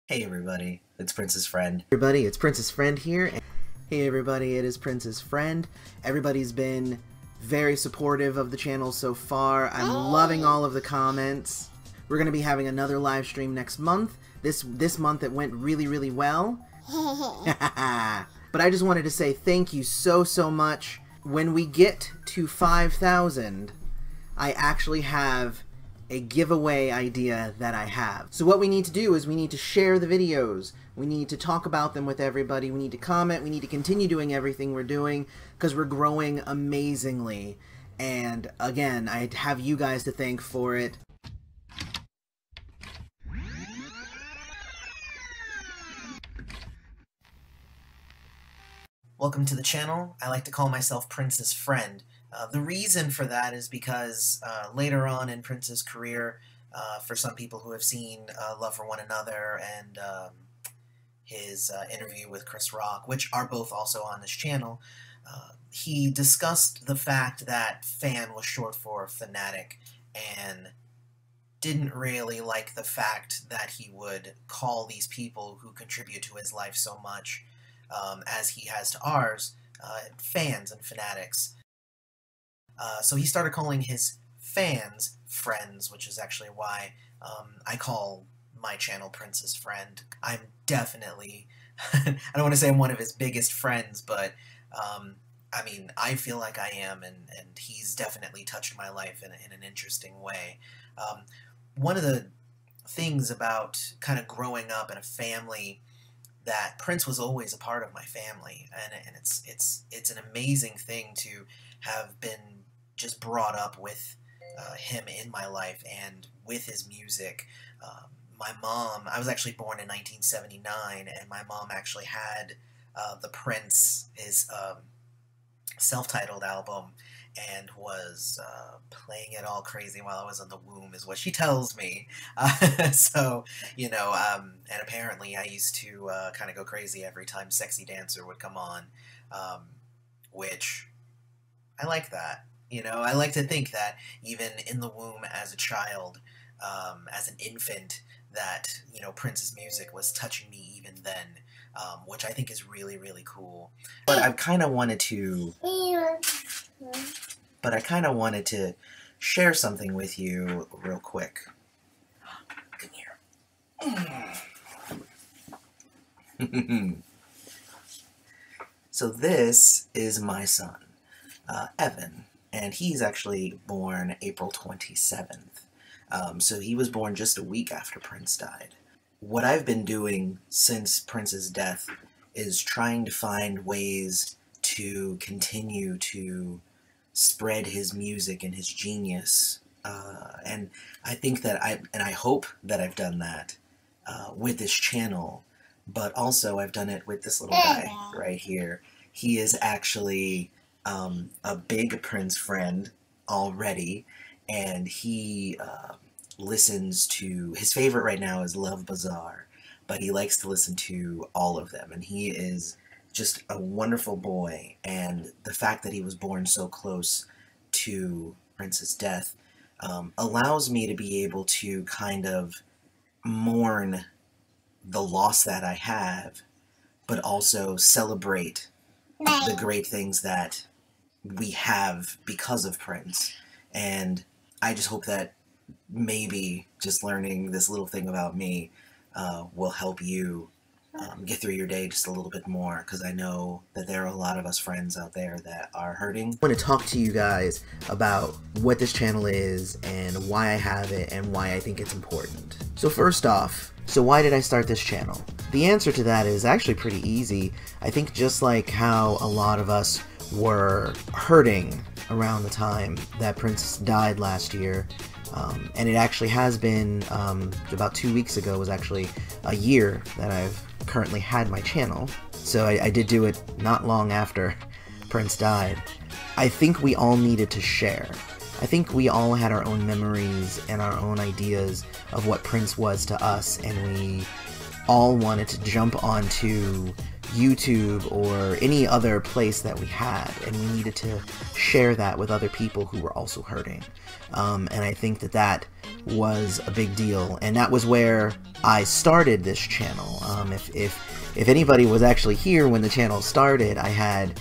Hey everybody, it's Prince's friend. Everybody, it's Prince's friend here. Hey everybody, it is Prince's friend. Everybody's been very supportive of the channel so far. I'm loving all of the comments. We're going to be having another live stream next month. This month it went really well. But I just wanted to say thank you so much. When we get to 5,000, I actually have a giveaway idea that I have. So what we need to do is we need to share the videos. We need to talk about them with everybody. We need to comment. We need to continue doing everything we're doing because we're growing amazingly. And again, I have you guys to thank for it. Welcome to the channel. I like to call myself Prince's friend. The reason for that is because later on in Prince's career, for some people who have seen Love for One Another and his interview with Chris Rock, which are both also on this channel, he discussed the fact that fan was short for fanatic and didn't really like the fact that he would call these people who contribute to his life so much, as he has to ours, fans and fanatics. So he started calling his fans friends, which is actually why I call my channel Prince's Friend. I'm definitely, I don't want to say I'm one of his biggest friends, but I mean, I feel like I am, and he's definitely touched my life in an interesting way. One of the things about kind of growing up in a family that Prince was always a part of my family, and it's an amazing thing to have been just brought up with him in my life and with his music. My mom, I was actually born in 1979, and my mom actually had the Prince, his self-titled album, and was playing it all crazy while I was in the womb, is what she tells me. So, you know, and apparently I used to kind of go crazy every time Sexy Dancer would come on, which I like that. You know, I like to think that even in the womb as a child, as an infant, that, you know, Prince's music was touching me even then, which I think is really cool. But I kind of wanted to share something with you real quick. Come here. So this is my son, Evan, and he's actually born April 27th. So he was born just a week after Prince died. What I've been doing since Prince's death is trying to find ways to continue to spread his music and his genius, and I think that I hope that I've done that with this channel, but also I've done it with this little guy right here. He is actually a big Prince friend already, and he listens to, his favorite right now is Love Bazaar, but he likes to listen to all of them, and he is just a wonderful boy. And the fact that he was born so close to Prince's death allows me to be able to kind of mourn the loss that I have, but also celebrate the great things that we have because of Prince. And I just hope that maybe just learning this little thing about me will help you get through your day just a little bit more, because I know that there are a lot of us friends out there that are hurting. I want to talk to you guys about what this channel is and why I have it and why I think it's important. So first off, so why did I start this channel? The answer to that is actually pretty easy. I think just like how a lot of us were hurting around the time that Prince died last year, and it actually has been, about 2 weeks ago was actually a year that I've currently had my channel, so I did do it not long after Prince died. I think we all needed to share. I think we all had our own memories and our own ideas of what Prince was to us, and we all wanted to jump onto YouTube or any other place that we had, and we needed to share that with other people who were also hurting. And I think that that was a big deal, and that was where I started this channel. If anybody was actually here when the channel started, I had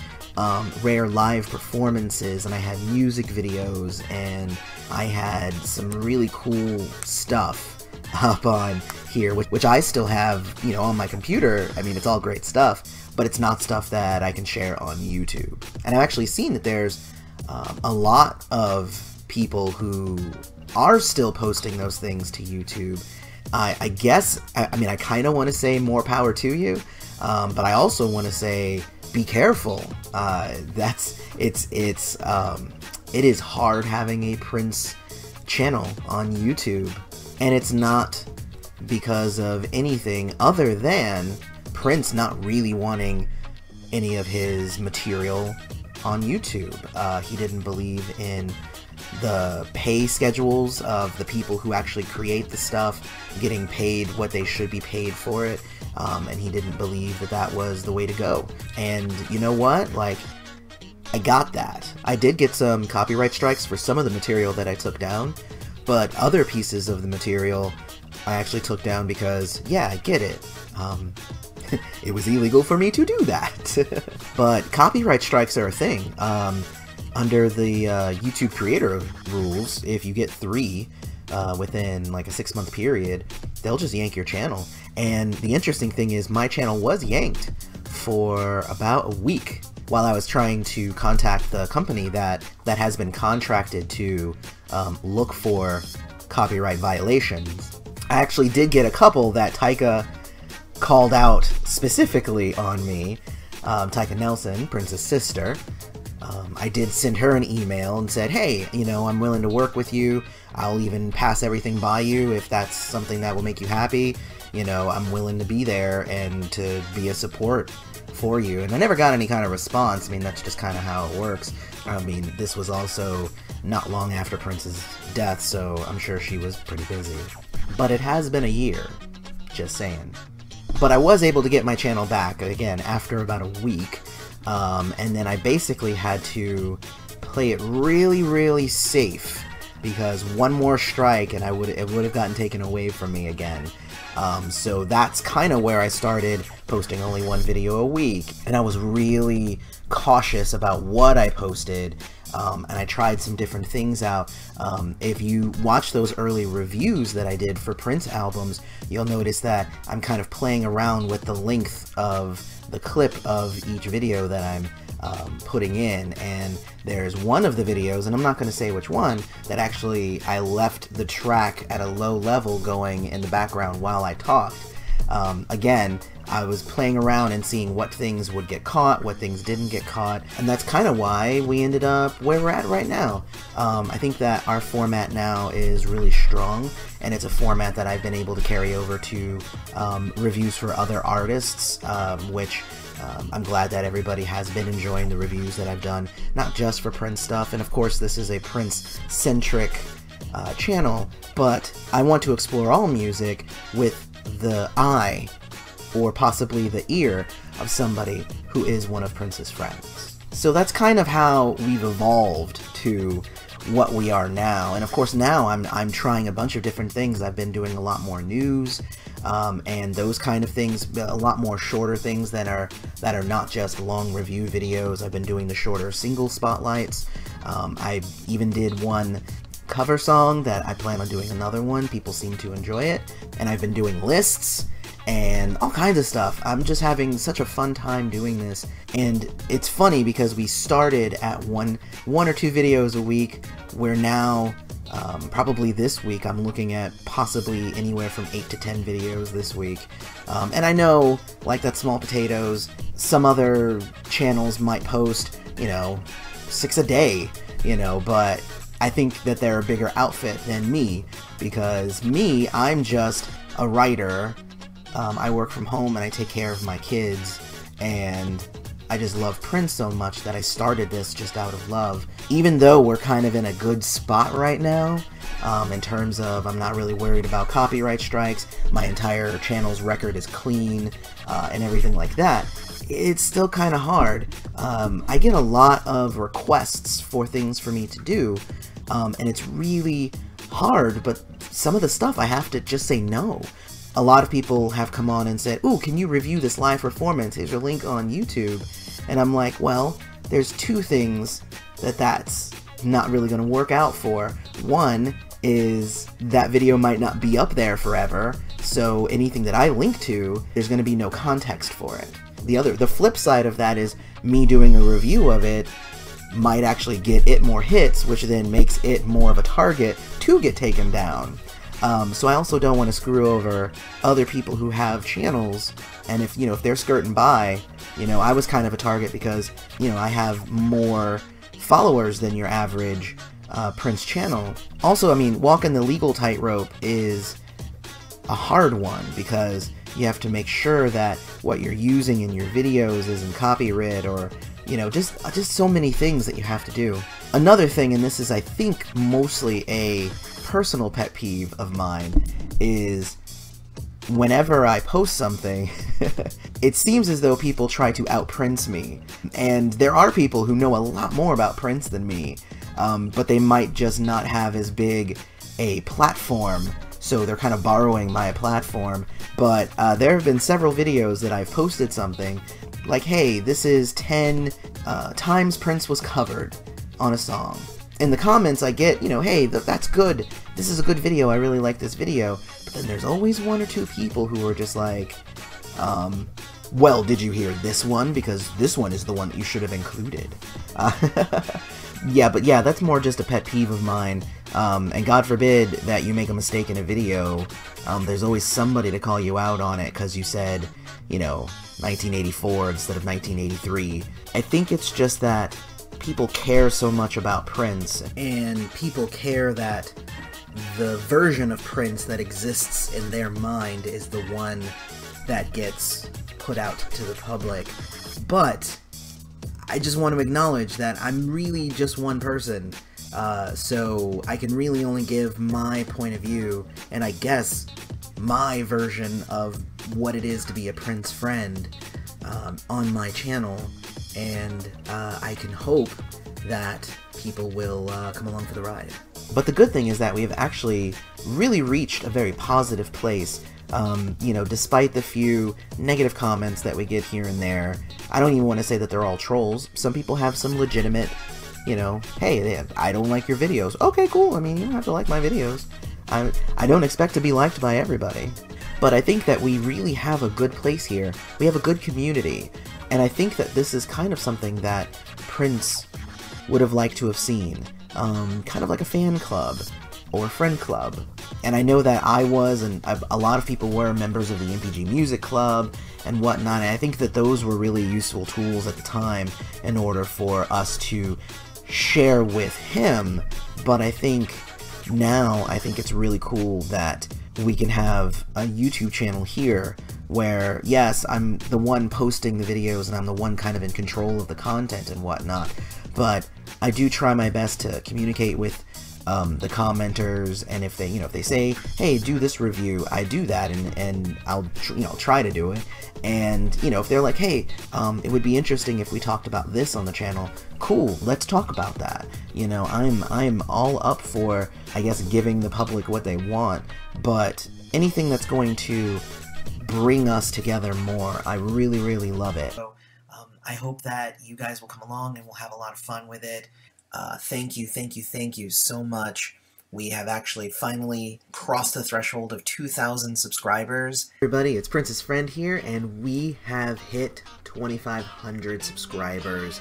rare live performances, and I had music videos, and I had some really cool stuff up on here, which I still have, you know, on my computer. I mean, it's all great stuff, but it's not stuff that I can share on YouTube. And I've actually seen that there's a lot of people who are still posting those things to YouTube. I guess, I mean, I kind of want to say more power to you, but I also want to say be careful. It is hard having a Prince channel on YouTube, and it's not because of anything other than Prince not really wanting any of his material on YouTube. He didn't believe in the pay schedules of the people who actually create the stuff getting paid what they should be paid for it, and he didn't believe that that was the way to go. And you know what? Like, I got that. I did get some copyright strikes for some of the material that I took down, but other pieces of the material I actually took down because, yeah, I get it. It was illegal for me to do that. But copyright strikes are a thing. Under the YouTube creator rules, if you get 3 within like a 6-month period, they'll just yank your channel. And the interesting thing is my channel was yanked for about a week while I was trying to contact the company that has been contracted to look for copyright violations. I actually did get a couple that Taika called out specifically on me. Taika Nelson, Prince's sister. I did send her an email and said, hey, you know, I'm willing to work with you. I'll even pass everything by you if that's something that will make you happy. You know, I'm willing to be there and to be a support for you. And I never got any kind of response. I mean, that's just kind of how it works. I mean, this was also not long after Prince's death, so I'm sure she was pretty busy. But it has been a year, just saying. But I was able to get my channel back, again, after about a week. And then I basically had to play it really, really safe, because one more strike and it would have gotten taken away from me again. So that's kind of where I started posting only 1 video a week, and I was really cautious about what I posted, and I tried some different things out. If you watch those early reviews that I did for Prince albums, you'll notice that I'm kind of playing around with the length of the clip of each video that I'm putting in, and there's one of the videos, and I'm not going to say which one, that actually I left the track at a low level going in the background while I talked. Again, I was playing around and seeing what things would get caught, what things didn't get caught, and that's kind of why we ended up where we're at right now. I think that our format now is really strong, and it's a format that I've been able to carry over to reviews for other artists, which I'm glad that everybody has been enjoying the reviews that I've done, not just for Prince stuff, and of course this is a Prince-centric channel, but I want to explore all music with the eye, or possibly the ear, of somebody who is one of Prince's friends. So that's kind of how we've evolved to what we are now, and of course now I'm trying a bunch of different things. I've been doing a lot more news, and those kind of things, a lot more shorter things that are not just long review videos. I've been doing the shorter single spotlights. I even did one cover song that I plan on doing another one. People seem to enjoy it, and I've been doing lists and all kinds of stuff. I'm just having such a fun time doing this, and it's funny because we started at one or two videos a week. We're now probably this week I'm looking at possibly anywhere from 8 to 10 videos this week, and I know, like that Small Potatoes, some other channels might post, you know, 6 a day, you know, but I think that they're a bigger outfit than me, because me, I'm just a writer. I work from home and I take care of my kids, and I just love Prince so much that I started this just out of love. Even though we're kind of in a good spot right now, in terms of I'm not really worried about copyright strikes, my entire channel's record is clean, and everything like that, it's still kind of hard. I get a lot of requests for things for me to do, and it's really hard, but some of the stuff I have to just say no. A lot of people have come on and said, "Ooh, can you review this live performance? Here's your link on YouTube." And I'm like, well, there's two things that's not really going to work out for. One is that video might not be up there forever, so anything that I link to, there's going to be no context for it. The flip side of that is me doing a review of it might actually get it more hits, which then makes it more of a target to get taken down. So I also don't want to screw over other people who have channels, and if they're skirting by, I was kind of a target because, I have more followers than your average Prince channel. Also, I mean, walking the legal tightrope is a hard one because you have to make sure that what you're using in your videos isn't copyright, or just so many things that you have to do. Another thing, and this is I think mostly a personal pet peeve of mine, is whenever I post something, it seems as though people try to out-Prince me. And there are people who know a lot more about Prince than me, but they might just not have as big a platform, so they're kind of borrowing my platform. But there have been several videos that I've posted something like, hey, this is 10 times Prince was covered on a song. In the comments I get, hey, that's good, this is a good video, I really like this video. But then there's always one or two people who are just like, well, did you hear this one? Because this one is the one that you should have included. Yeah, but yeah, that's more just a pet peeve of mine. And God forbid that you make a mistake in a video, there's always somebody to call you out on it because you said, 1984 instead of 1983. I think it's just that people care so much about Prince, and people care that the version of Prince that exists in their mind is the one that gets put out to the public. But I just want to acknowledge that I'm really just one person, so I can really only give my point of view, and I guess my version of what it is to be a Prince friend on my channel. And I can hope that people will come along for the ride. But the good thing is that we have actually really reached a very positive place. Despite the few negative comments that we get here and there, I don't even want to say that they're all trolls. Some people have some legitimate, hey, I don't like your videos. Okay, cool. I mean, you don't have to like my videos. I don't expect to be liked by everybody. But I think that we really have a good place here. We have a good community. And I think that this is kind of something that Prince would have liked to have seen. Kind of like a fan club or a friend club. And I know that I was, and a lot of people were, members of the MPG Music Club and whatnot. And I think that those were really useful tools at the time in order for us to share with him. But I think now, it's really cool that we can have a YouTube channel here where, yes, I'm the one posting the videos and I'm the one kind of in control of the content and whatnot, but I do try my best to communicate with the commenters, and if they say, hey, do this review, I do that, and I'll try to do it. And if they're like, hey, it would be interesting if we talked about this on the channel, cool, let's talk about that. I'm all up for, I guess, giving the public what they want, but anything that's going to bring us together more, I really, really love it. So I hope that you guys will come along and we'll have a lot of fun with it. Thank you so much. We have actually finally crossed the threshold of 2,000 subscribers. Everybody, it's Prince's Friend here, and we have hit 2,500 subscribers.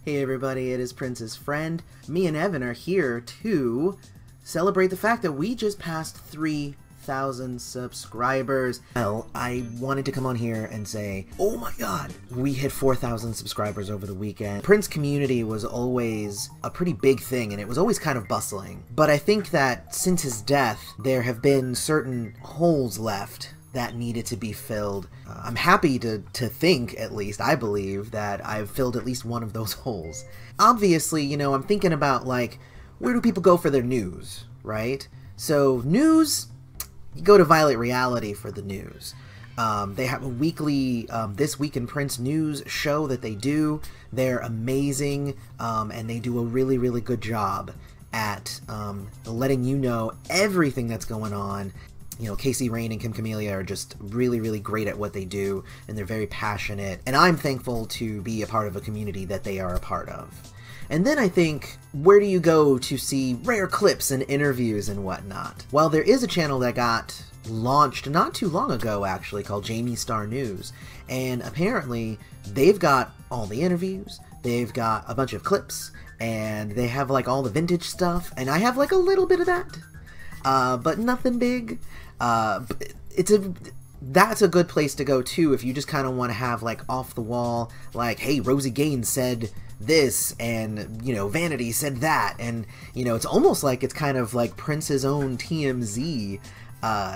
Hey everybody, it is Prince's Friend. Me and Evan are here to celebrate the fact that we just passed 3,000 subscribers. Well, I wanted to come on here and say, oh my god, we hit 4,000 subscribers over the weekend. Prince community was always a pretty big thing, and it was always kind of bustling. But I think that since his death, there have been certain holes left that needed to be filled. I'm happy to think, at least, I believe, that I've filled at least one of those holes. Obviously, I'm thinking about, like, where do people go for their news, right? So, news, you go to Violet Reality for the news. They have a weekly This Week in Prince news show that they do. They're amazing, and they do a really, really good job at letting you know everything that's going on. You know, Casey Rain and Kim Camellia are just really, really great at what they do, and they're very passionate. And I'm thankful to be a part of a community that they are a part of. And then I think, where do you go to see rare clips and interviews and whatnot? Well, there is a channel that got launched not too long ago, actually, called Jamie Star News. And apparently, they've got all the interviews, they've got a bunch of clips, and they have, like, all the vintage stuff. And I have, like, a little bit of that, but nothing big. That's a good place to go too if you just kind of want to have like off the wall, like, hey, Rosie Gaines said this, and you know, Vanity said that, and you know, it's almost like it's kind of like Prince's own TMZ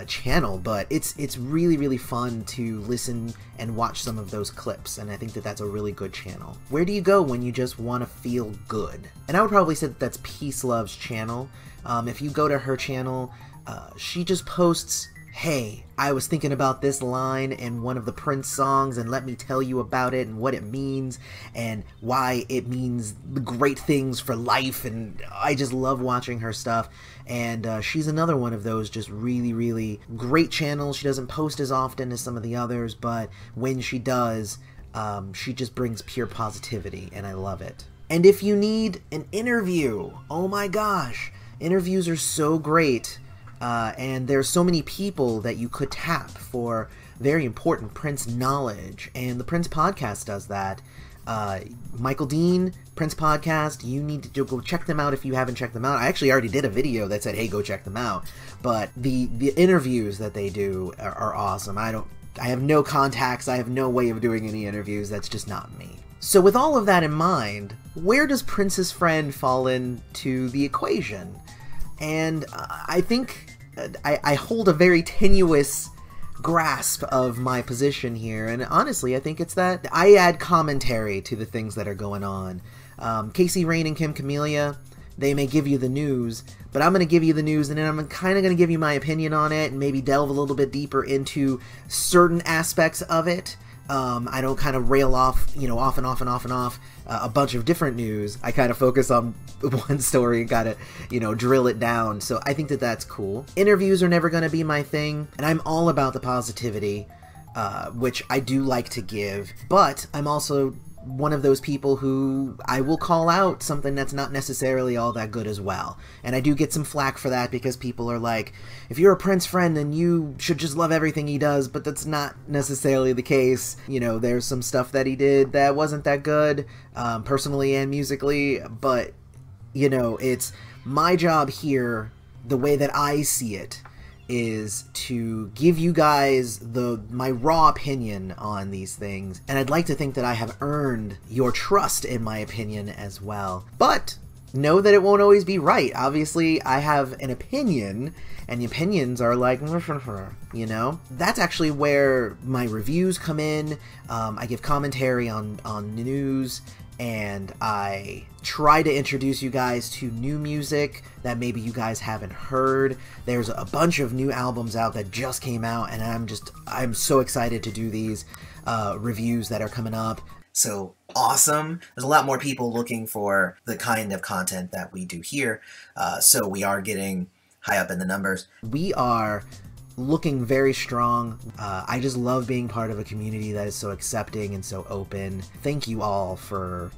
channel, but it's really, really fun to listen and watch some of those clips, and I think that that's a really good channel. Where do you go when you just want to feel good? And I would probably say that that's Peace Love's channel. If you go to her channel, she just posts, hey, I was thinking about this line in one of the Prince songs, and let me tell you about it and what it means and why it means great things for life, and I just love watching her stuff. And she's another one of those just really, really great channels. She doesn't post as often as some of the others, but when she does, she just brings pure positivity, and I love it. And if you need an interview, oh my gosh, interviews are so great. And there's so many people that you could tap for very important Prince knowledge, and the Prince Podcast does that. Michael Dean, Prince Podcast, you need to go check them out if you haven't checked them out. I actually already did a video that said, hey, go check them out, but the interviews that they do are awesome. I have no contacts, I have no way of doing any interviews, that's just not me. So with all of that in mind, where does Prince's Friend fall into the equation? And I think I hold a very tenuous grasp of my position here, and honestly, I think it's that I add commentary to the things that are going on. Casey Rain and Kim Camellia, they may give you the news, but I'm going to give you the news, and then I'm kind of going to give you my opinion on it, and maybe delve a little bit deeper into certain aspects of it. I don't kind of rail off, you know, off and off and off and off a bunch of different news. I kind of focus on one story and kind of, you know, drill it down. So I think that that's cool. Interviews are never going to be my thing, and I'm all about the positivity, which I do like to give, but I'm also one of those people who I will call out something that's not necessarily all that good as well. And I do get some flack for that, because people are like, if you're a Prince friend, then you should just love everything he does, but that's not necessarily the case. You know, there's some stuff that he did that wasn't that good, personally and musically, but, you know, it's my job here, the way that I see it, is to give you guys my raw opinion on these things, and I'd like to think that I have earned your trust in my opinion as well. But know that it won't always be right. Obviously, I have an opinion, and the opinions are like, you know? That's actually where my reviews come in. I give commentary on the news, and I try to introduce you guys to new music that maybe you guys haven't heard. There's a bunch of new albums out that just came out, and I'm so excited to do these reviews that are coming up. So awesome. There's a lot more people looking for the kind of content that we do here, so we are getting high up in the numbers. We are looking very strong. I just love being part of a community that is so accepting and so open. Thank you all for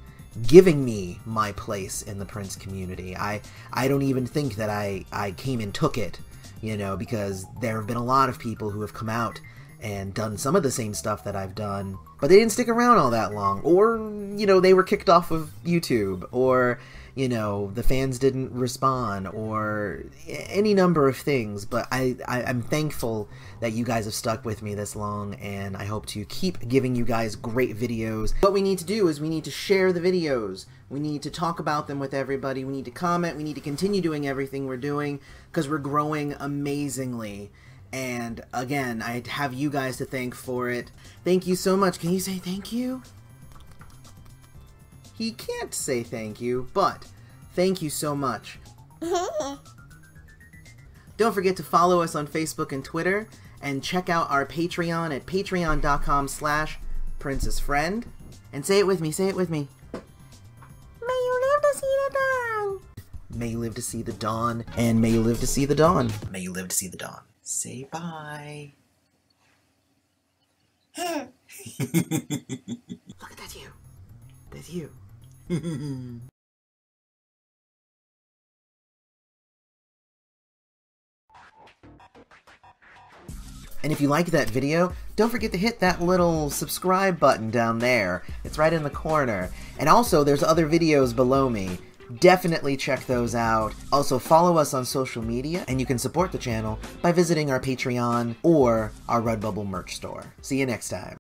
giving me my place in the Prince community. I don't even think that I came and took it, you know, because there have been a lot of people who have come out and done some of the same stuff that I've done, but they didn't stick around all that long, or, you know, they were kicked off of YouTube, or, you know, the fans didn't respond, or any number of things. But I'm thankful that you guys have stuck with me this long, and I hope to keep giving you guys great videos. What we need to do is we need to share the videos. We need to talk about them with everybody. We need to comment. We need to continue doing everything we're doing, because we're growing amazingly. And again, I have you guys to thank for it. Thank you so much. Can you say thank you? He can't say thank you, but thank you so much. Don't forget to follow us on Facebook and Twitter, and check out our Patreon at patreon.com/princessfriend. And say it with me, say it with me. May you live to see the dawn. May you live to see the dawn. And may you live to see the dawn. May you live to see the dawn. Say bye. Look at that you. That's you. And if you like that video, don't forget to hit that little subscribe button down there. It's right in the corner. And also, there's other videos below me. Definitely check those out. Also, follow us on social media, and you can support the channel by visiting our Patreon or our Redbubble merch store. See you next time.